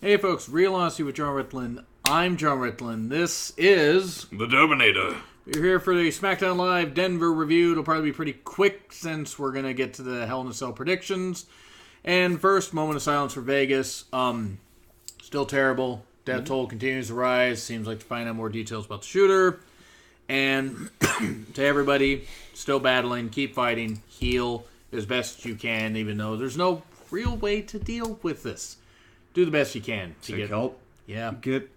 Hey folks, Real Honesty with Jonn Ritland. I'm Jonn Ritland. This is The Dominator. We're here for the SmackDown Live Denver review. It'll probably be pretty quick since we're going to get to the Hell in a Cell predictions. And first, moment of silence for Vegas. Still terrible. Death toll continues to rise. Seems like to find out more details about the shooter. And to everybody, still battling, keep fighting, heal as best you can, even though there's no real way to deal with this. Do the best you can to get help. Yeah. Get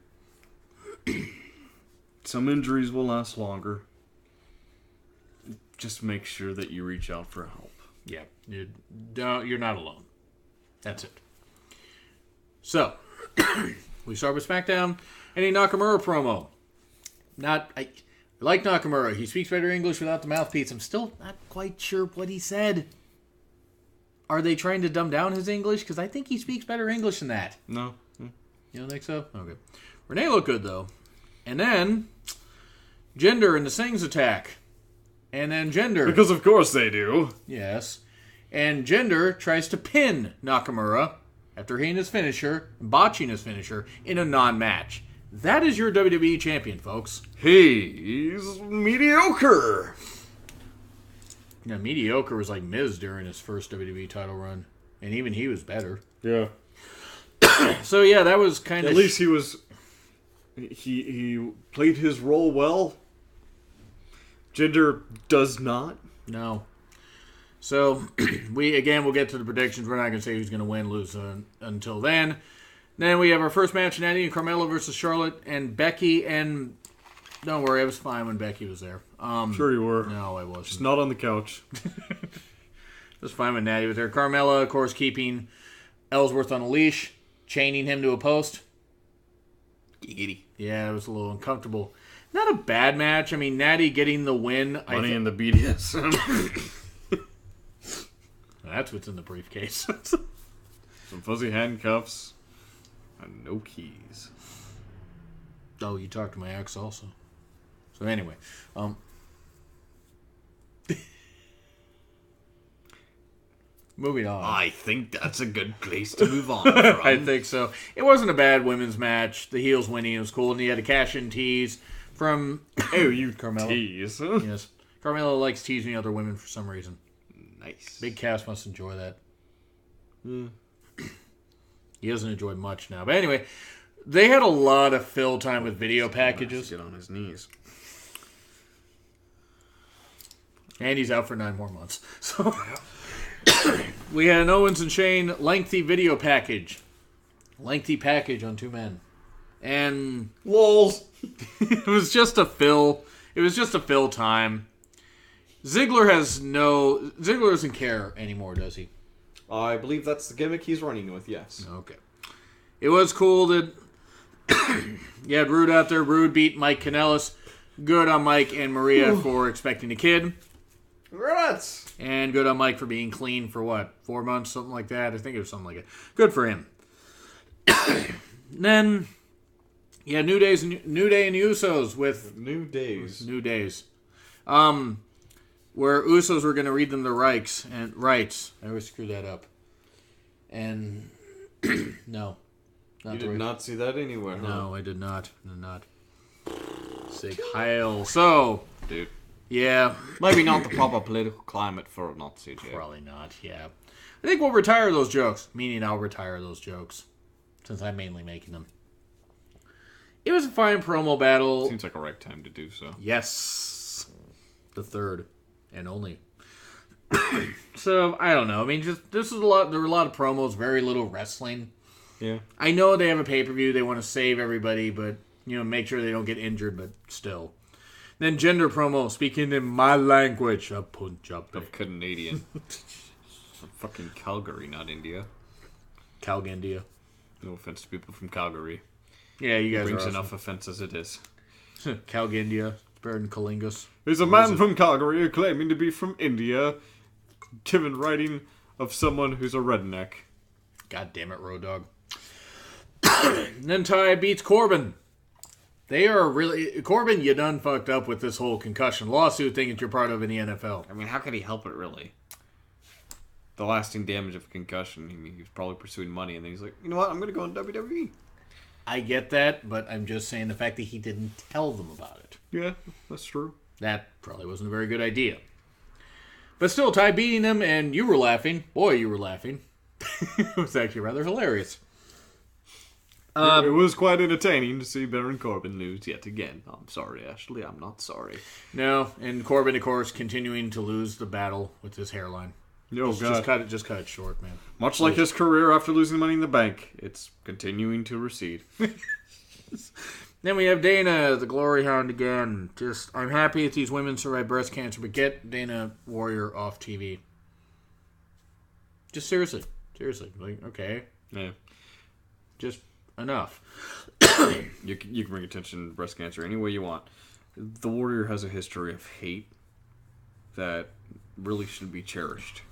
some injuries will last longer. Just make sure that you reach out for help. Yeah. You're not alone. That's it. So, we start with SmackDown. Any Nakamura promo. I like Nakamura. He speaks better English without the mouthpiece. I'm still not quite sure what he said. Are they trying to dumb down his English? Because I think he speaks better English than that. No. You don't think so? Okay. Renee looked good, though. And then, Jinder and the Sings attack. And then Jinder. Because of course they do. Yes. And Jinder tries to pin Nakamura after hitting his finisher, botching his finisher, in a non-match. That is your WWE champion, folks. He's mediocre. Now, mediocre was like Miz during his first WWE title run. And even he was better. Yeah. So, yeah, that was kind of... At least he was... He played his role well. Jinder does not. No. So, we'll get to the predictions. We're not going to say who's going to win, lose until then. Then we have our first match, Natty and Carmella versus Charlotte and Becky. And don't worry, I was fine when Becky was there. Sure you were. No, I wasn't. Just not on the couch. It was fine when Natty was there. Carmella, of course, keeping Ellsworth on a leash, chaining him to a post. Giggity. Yeah, it was a little uncomfortable. Not a bad match. I mean, Natty getting the win. Money in the BDSM. That's what's in the briefcase. Some fuzzy handcuffs. And no keys. Oh, you talked to my ex also. So anyway, moving on. I think that's a good place to move on from. I think so. It wasn't a bad women's match. The heels winning, it was cool. And you had a cash-in tease from... Oh, you Carmella. tease. Yes. Carmella likes teasing other women for some reason. Nice. Big Cass must enjoy that. He doesn't enjoy much now. But anyway, they had a lot of fill time with video packages. Get on his knees. And he's out for 9 more months. So we had an Owens and Shane lengthy video package. Lengthy package on 2 men. And LOLs. it was just a fill. It was just a fill time. Ziggler doesn't care anymore, does he? I believe that's the gimmick he's running with, yes. Okay. It was cool that you had Rude out there. Rude beat Mike Kanellis. Good on Mike and Maria for expecting a kid. Congrats! And good on Mike for being clean for 4 months, something like that. I think it was something like that. Good for him. Then, yeah, New Day and Usos with... New Days. Where Usos were going to read them the rights. I always screw that up. And, no. You did not see that anywhere, huh? No, I did not. Sig Heil. So, Dude. Yeah. Maybe not the proper political climate for it not to, Jay. Probably not, yeah. I think we'll retire those jokes. Meaning I'll retire those jokes. Since I'm mainly making them. It was a fine promo battle. Seems like a right time to do so. Yes. The third. And only. So, I don't know. I mean, there were a lot of promos, very little wrestling. Yeah. I know they have a pay-per-view, they want to save everybody, but, make sure they don't get injured, but still. Then Jinder promo, speaking in my language, a Punjabi. Of Canadian. From fucking Calgary, not India. Calgandia. No offense to people from Calgary. Yeah, you guys brings are awesome. enough offense as it is. Calgandia. It's better than Kalingas. There's a man from Calgary claiming to be from India, given writing of someone who's a redneck. God damn it, Road Dogg. Then Ty beats Corbin. They are really... Corbin, you done fucked up with this whole concussion lawsuit thing that you're part of in the NFL. I mean, how could he help it, really? the lasting damage of a concussion. I mean, he was probably pursuing money, and then he's like, you know what? I'm going to go in WWE. I get that, but I'm just saying the fact that he didn't tell them about it. Yeah, that's true. That probably wasn't a very good idea. But still, Ty beating him, and you were laughing. Boy, you were laughing. It was actually rather hilarious. It was quite entertaining to see Baron Corbin lose yet again. I'm sorry, Ashley. I'm not sorry. No, and Corbin, of course, continuing to lose the battle with his hairline. Oh, God. Just cut it short, man. Much like his career after losing Money in the Bank, it's continuing to recede. Then we have Dana, the Glory Hound again. I'm happy that these women survive breast cancer, but get Dana Warrior off TV. Just seriously. Like, okay. Yeah. Just enough. You can bring attention to breast cancer any way you want. The Warrior has a history of hate that really should be cherished.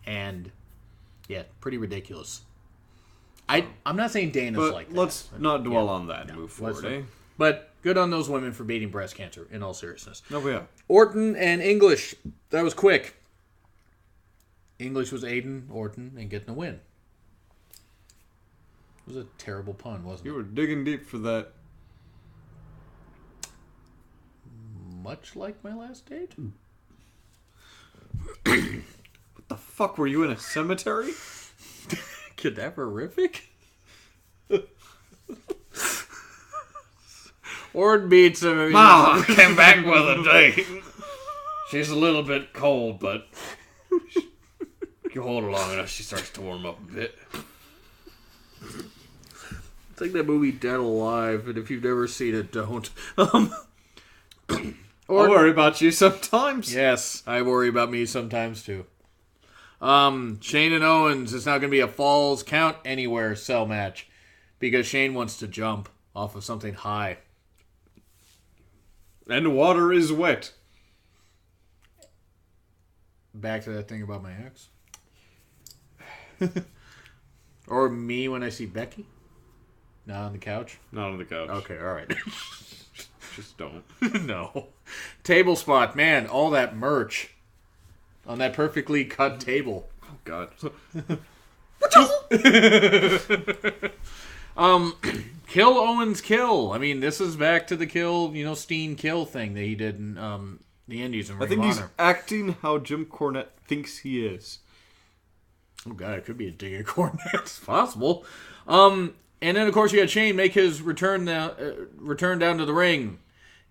And, yeah, pretty ridiculous. I'm not saying Dana's like that. Let's not dwell on that and move forward, eh? But good on those women for beating breast cancer, in all seriousness. Oh, yeah. Orton and English. That was quick. English was aiding Orton and getting a win. It was a terrible pun, wasn't it? You were digging deep for that. Much like my last date? What the fuck, were you in a cemetery? Cadaverific? Orton beats him. Mom came back with a date. She's a little bit cold, but you hold her long enough, she starts to warm up a bit. It's like that movie Dead Alive, and if you've never seen it, don't. I worry about you sometimes. Yes, I worry about me sometimes too. Shane and Owens is now going to be a Falls Count Anywhere cell match because Shane wants to jump off of something high. And water is wet. Back to that thing about my ex. Or me when I see Becky. Not on the couch? Not on the couch. Okay, alright. Just don't. No. Table spot, man, all that merch on that perfectly cut table. Oh, God. Kill Owens kill. I mean, this is back to the kill, Steen kill thing that he did in the Indies and Ring I think of he's Honor. acting how Jim Cornette thinks he is. Oh, God, it could be a dig at Cornette. It's possible. And then, of course, you had Shane make his return down to the ring.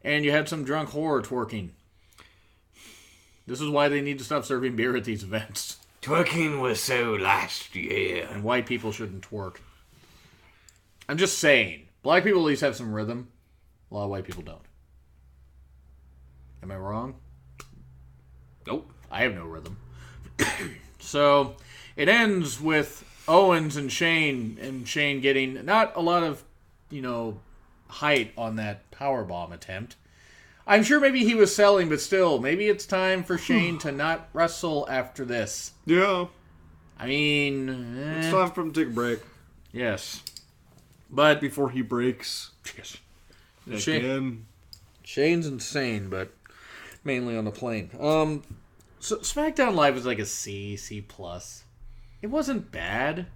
And you had some drunk whore twerking. This is why they need to stop serving beer at these events. Twerking was so last year. And white people shouldn't twerk. I'm just saying. Black people at least have some rhythm. A lot of white people don't. Am I wrong? Nope. I have no rhythm. So, it ends with Owens and Shane getting not a lot of, height on that powerbomb attempt. I'm sure maybe he was selling, but still, maybe it's time for Shane to not wrestle after this. Yeah. I mean... It's time for him to take a break. Yes. But... Before he breaks. Yes. Again. Shane's insane, but mainly on the plane. So SmackDown Live was like a C+. It wasn't bad.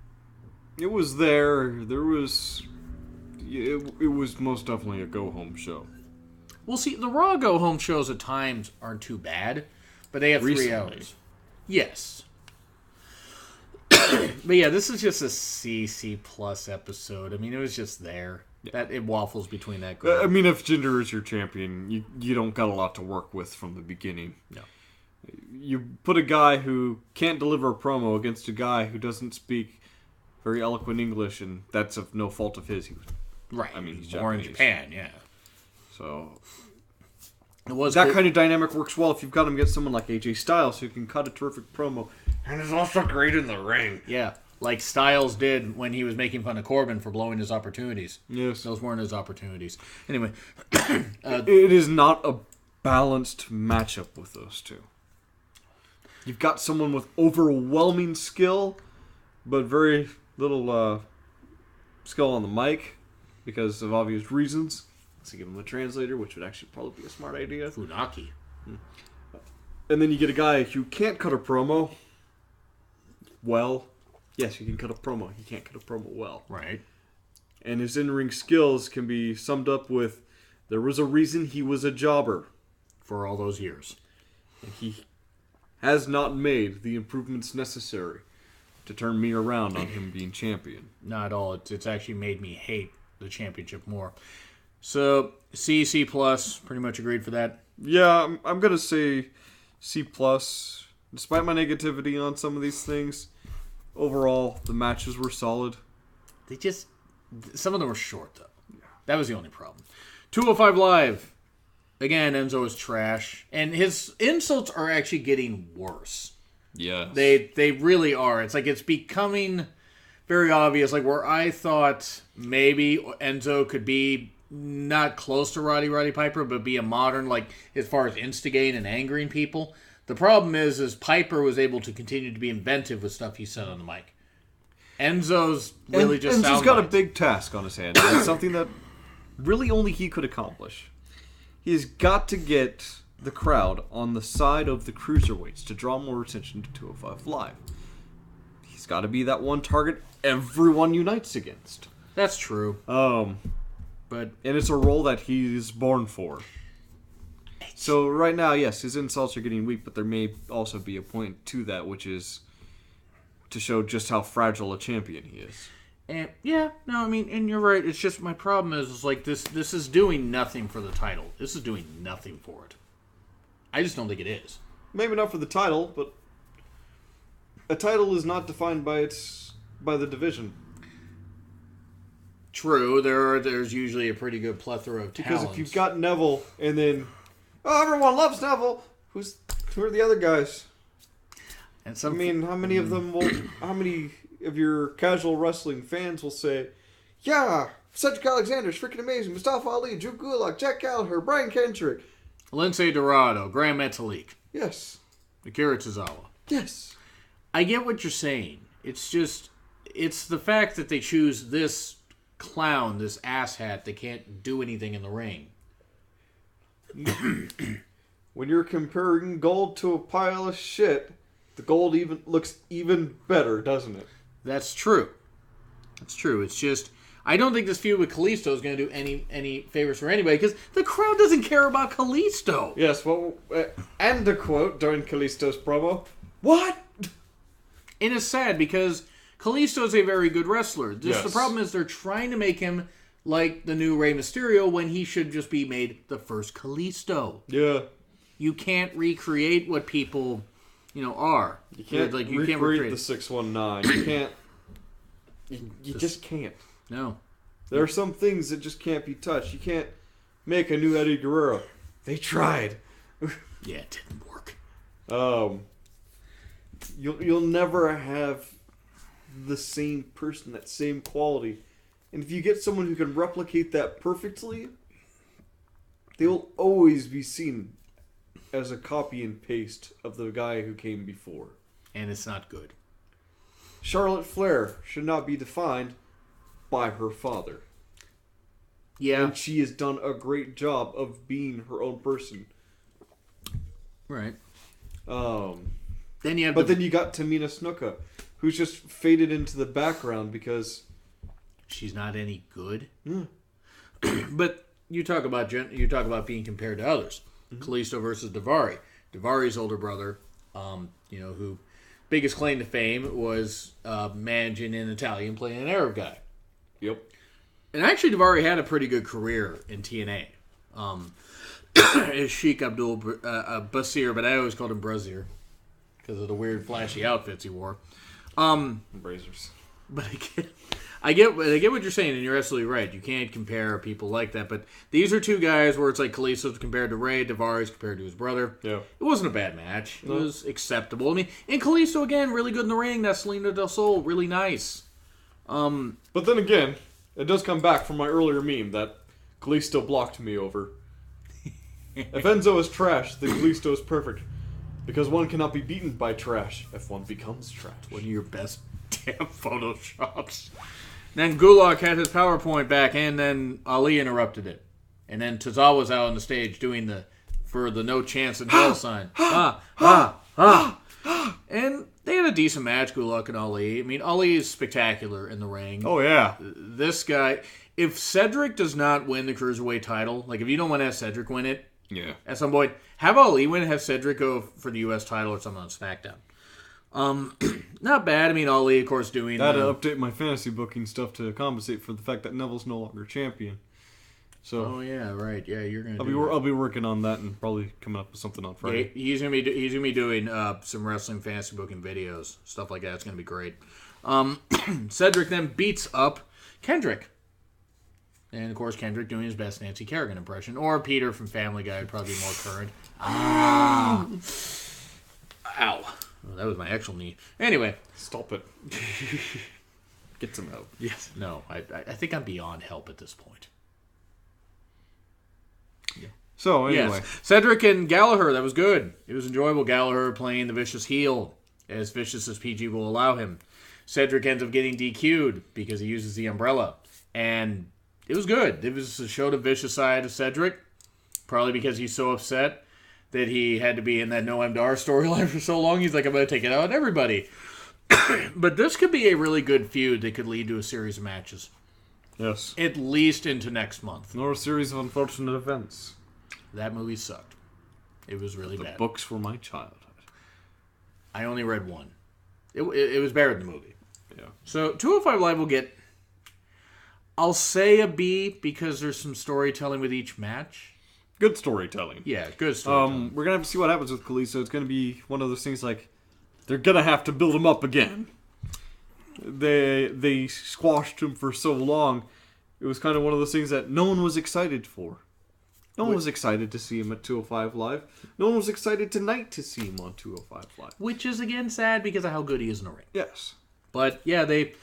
It was there. There was... It was most definitely a go-home show. Well, see, the Raw go-home shows at times aren't too bad, but they have 3 hours. Yes. But yeah, this is just a C+ episode. I mean, it was just there. Yeah. That it waffles between that group. I mean, if Jinder is your champion, you don't got a lot to work with from the beginning. No. You put a guy who can't deliver a promo against a guy who doesn't speak very eloquent English, and that's of no fault of his. Right. I mean, he's born in Japanese. Japan, yeah. So it was that cool. kind of dynamic works well if you've got him against someone like AJ Styles who can cut a terrific promo and is also great in the ring. Yeah, like Styles did when he was making fun of Corbin for blowing his opportunities. Yes. Those weren't his opportunities. Anyway. It is not a balanced matchup with those two. You've got someone with overwhelming skill, but very little skill on the mic because of obvious reasons. To give him a translator, which would actually probably be a smart idea. Funaki. And then you get a guy who can't cut a promo well. Yes, he can cut a promo. He can't cut a promo well. Right. And his in-ring skills can be summed up with, there was a reason he was a jobber. For all those years. And he has not made the improvements necessary to turn me around on him being champion. Not at all. It's actually made me hate the championship more. So, C plus, pretty much agreed for that. Yeah, I'm going to say C+. Despite my negativity on some of these things, overall, the matches were solid. Some of them were short, though. Yeah. That was the only problem. 205 Live. Again, Enzo is trash. And his insults are actually getting worse. Yeah. They really are. It's like it's becoming very obvious. Like where I thought maybe Enzo could be not close to Roddy Piper, but be a modern, like as far as instigating and angering people. The problem is Piper was able to continue to be inventive with stuff he said on the mic. Enzo's really just Enzo's got a big task on his hands. It's something that really only he could accomplish. He's got to get the crowd on the side of the cruiserweights to draw more attention to 205 Live. He's got to be that one target everyone unites against. That's true. And it's a role that he's born for. So right now, yes, his insults are getting weak, but there may also be a point to that, which is to show just how fragile a champion he is. And and you're right. It's just my problem is like this is doing nothing for the title. This is doing nothing for it. I just don't think it is. Maybe not for the title, but a title is not defined by the division. True, there's usually a pretty good plethora of talents. Because if you've got Neville and then everyone loves Neville, who are the other guys? And how many of your casual wrestling fans will say, yeah, Cedric Alexander's freaking amazing, Mustafa Ali, Drew Gulak, Jack Gallagher, Brian Kendrick, Lindsay Dorado, Graham Metalik. Yes. Akira Tozawa. Yes. I get what you're saying. It's the fact that they choose this clown, this asshat that can't do anything in the ring. When you're comparing gold to a pile of shit, the gold looks even better, doesn't it? That's true. That's true. It's just, I don't think this feud with Kalisto is going to do any favors for anybody because the crowd doesn't care about Kalisto. Yes, well, and the quote during Kalisto's promo, "What?" And it's sad because Kalisto is a very good wrestler. Yes. The problem is they're trying to make him like the new Rey Mysterio when he should just be made the first Kalisto. Yeah. You can't recreate what people, are. You can't recreate the 619. You can't. You just can't. No. There are some things that just can't be touched. You can't make a new Eddie Guerrero. They tried. Yeah, it didn't work. You'll never have the same person, that same quality. And if you get someone who can replicate that perfectly, they will always be seen as a copy and paste of the guy who came before. And it's not good. Charlotte Flair should not be defined by her father. Yeah. And she has done a great job of being her own person. Right. Then you got Tamina Snuka, who's just faded into the background because she's not any good. Mm. But you talk about being compared to others. Mm-hmm. Kalisto versus Daivari. Daivari's older brother, who biggest claim to fame was managing an Italian, playing an Arab guy. Yep. And actually, Daivari had a pretty good career in TNA. Is Sheik Abdul Basir, but I always called him Brazier because of the weird flashy outfits he wore. Brazers. But I get what you're saying, and you're absolutely right. You can't compare people like that. But these are two guys where it's like Kalisto's compared to Ray, Daivari's compared to his brother. Yeah. It wasn't a bad match. It was acceptable. I mean, and Kalisto, again, really good in the ring. That Selena Del Sol, really nice. But then again, it does come back from my earlier meme that Kalisto blocked me over. If Enzo is trash, then Kalisto is perfect. Because one cannot be beaten by trash if one becomes trash. One of your best damn photoshops. Then Gulak had his PowerPoint back, and then Ali interrupted it. And then Tozawa's out on the stage doing the for the no chance in hell sign. And they had a decent match, Gulak and Ali. I mean, Ali is spectacular in the ring. Oh, yeah. This guy, if Cedric does not win the Cruiserweight title, like if you don't want to have Cedric win it, at some point, have Ali win and have Cedric go for the U.S. title or something on SmackDown. Not bad. I mean, Ali, of course, doing... I had to update my fantasy booking stuff to compensate for the fact that Neville's no longer champion. So, oh yeah, right. Yeah, you're gonna. I'll be working on that and probably coming up with something on Friday. Yeah, he's gonna be doing some wrestling fantasy booking videos, stuff like that. It's gonna be great. Cedric then beats up Kendrick, and of course Kendrick doing his best Nancy Kerrigan impression, or Peter from Family Guy would probably be more current. Ow! Oh, that was my actual knee. Anyway, Stop it. Get some help. Yes. No, I think I'm beyond help at this point. So, anyway. Yes. Cedric and Gallagher, that was good. It was enjoyable. Gallagher playing the vicious heel, as vicious as PG will allow him. Cedric ends up getting DQ'd because he uses the umbrella. And it was good. It was a show the vicious side of Cedric, probably because he's so upset that he had to be in that Noam Dar storyline for so long. He's like, I'm going to take it out on everybody. But this could be a really good feud that could lead to a series of matches. Yes. At least into next month. Nor a series of unfortunate events. That movie sucked. It was really bad. The books were my childhood. I only read one. It was better than the movie. Yeah. So 205 Live will get, I'll say a B because there's some storytelling with each match. Good storytelling. Yeah, good storytelling. We're going to have to see what happens with Kalisto. It's going to be one of those things like, they're going to have to build him up again. They squashed him for so long. It was kind of one of those things that no one was excited for. No one was excited to see him at 205 Live. No one was excited tonight to see him on 205 Live. Which is, again, sad because of how good he is in the ring. Yes. But, yeah, they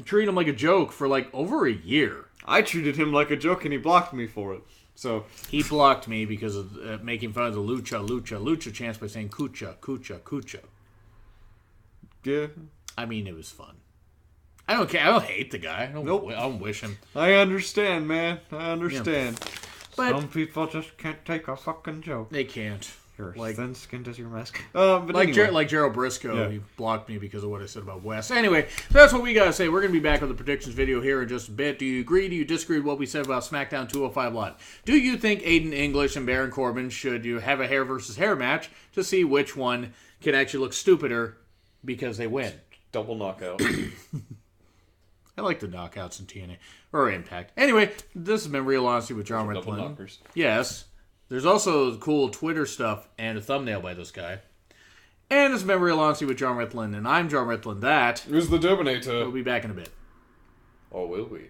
treat him like a joke for, like, over a year. I treated him like a joke and he blocked me for it. So he blocked me because of making fun of the lucha chants by saying kucha. Yeah. I mean, it was fun. I don't care. I don't hate the guy. I don't wish him. I understand, man. I understand. Yeah. But some people just can't take a fucking joke. They can't. You're like thin-skinned as your mask. But like anyway. like Gerald Briscoe, he blocked me because of what I said about Wes. Anyway, so that's what we gotta say. We're gonna be back with the predictions video here in just a bit. Do you agree? Do you disagree with what we said about SmackDown 205 Live? Do you think Aiden English and Baron Corbin should have a hair versus hair match to see which one can actually look stupider because they win? Double knockout. I like the knockouts in TNA or Impact. Anyway, this has been Real Honesty with John Ritland. Yes. There's also cool Twitter stuff and a thumbnail by this guy. And this has been Real Honesty with John Ritland, and I'm John Ritland. That Who's the Dominator? We'll be back in a bit. Or will we?